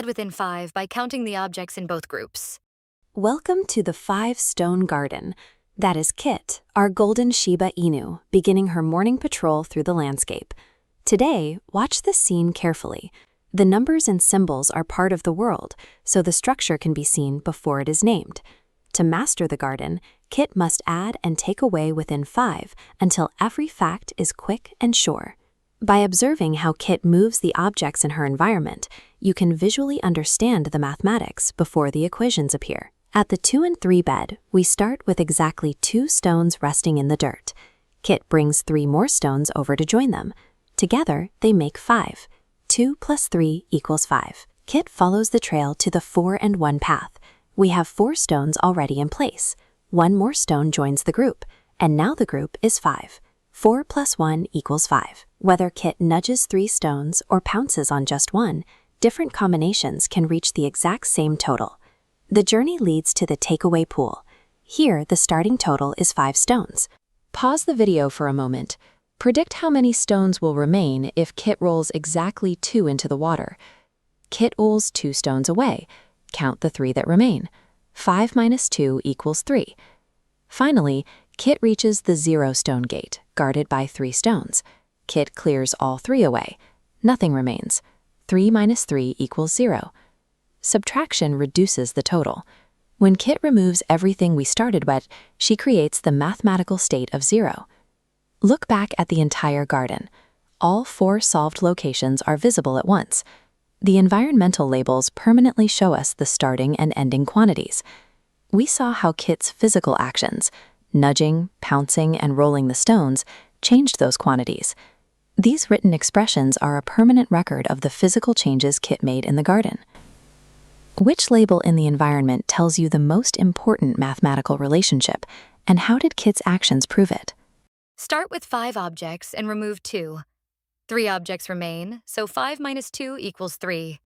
add within 5 by counting the objects in both groups. Welcome to the 5-stone garden. That is Kit, our golden Shiba Inu, beginning her morning patrol through the landscape. Today, watch this scene carefully. The numbers and symbols are part of the world, so the structure can be seen before it is named. To master the garden, Kit must add and take away within 5 until every fact is quick and sure. By observing how Kit moves the objects in her environment, you can visually understand the mathematics before the equations appear. At the 2 and 3 bed, we start with exactly 2 stones resting in the dirt. Kit brings 3 more stones over to join them. Together, they make 5. 2 plus 3 equals 5. Kit follows the trail to the 4 and 1 path. We have 4 stones already in place. 1 more stone joins the group, and now the group is 5. 4 plus 1 equals 5. Whether Kit nudges 3 stones or pounces on just 1, different combinations can reach the exact same total. The journey leads to the takeaway pool. Here, the starting total is 5 stones. Pause the video for a moment. Predict how many stones will remain if Kit rolls exactly 2 into the water. Kit rolls 2 stones away. Count the 3 that remain. 5 minus 2 equals 3. Finally, Kit reaches the 0 stone gate, guarded by 3 stones. Kit clears all 3 away. Nothing remains. 3 minus 3 equals 0. Subtraction reduces the total. When Kit removes everything we started with, she creates the mathematical state of 0. Look back at the entire garden. All 4 solved locations are visible at once. The environmental labels permanently show us the starting and ending quantities. We saw how Kit's physical actions, nudging, pouncing, and rolling the stones, changed those quantities. These written expressions are a permanent record of the physical changes Kit made in the garden. Which label in the environment tells you the most important mathematical relationship, and how did Kit's actions prove it? Start with 5 objects and remove 2. 3 objects remain, so 5 minus 2 equals 3.